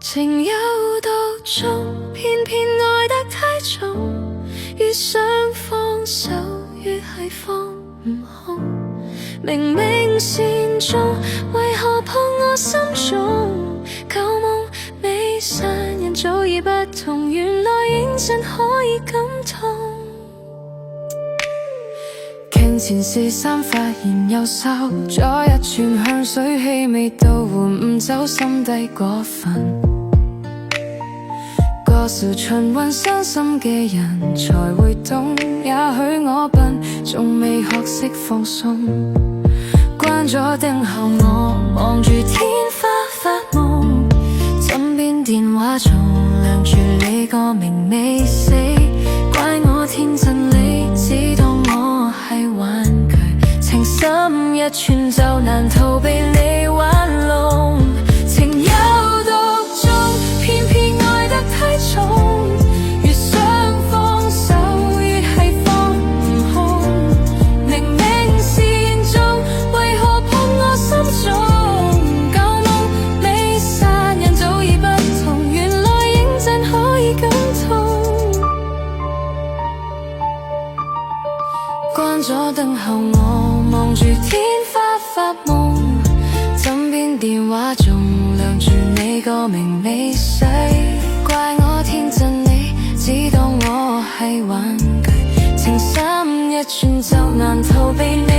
情有獨鍾，偏偏愛得太重，越想放手，越係放唔空。明明善終，為何破我心中？舊夢未散，人早已不同，原來認真可以感痛。傾前試衫，發現又潲咗一串香水，氣味到換唔走心底嗰份。過時循環傷心嘅人才會懂，也許我笨，仲未學識放鬆。關咗燈後我望住天花發夢，枕邊電話仲亮住你個名未死，怪我天真，你只當我係玩具，情深一寸就難逃避你玩弄。情有獨鍾，偏偏愛得太重，越想放手越係放唔空。明明善終，為何破我心中？舊夢未散，人早已不同，原來認真可以感痛。關咗燈後我望住天花發夢，枕邊電話仲亮住你個名未洗，怪我天真，你只當我係玩具，情深一寸就難逃避你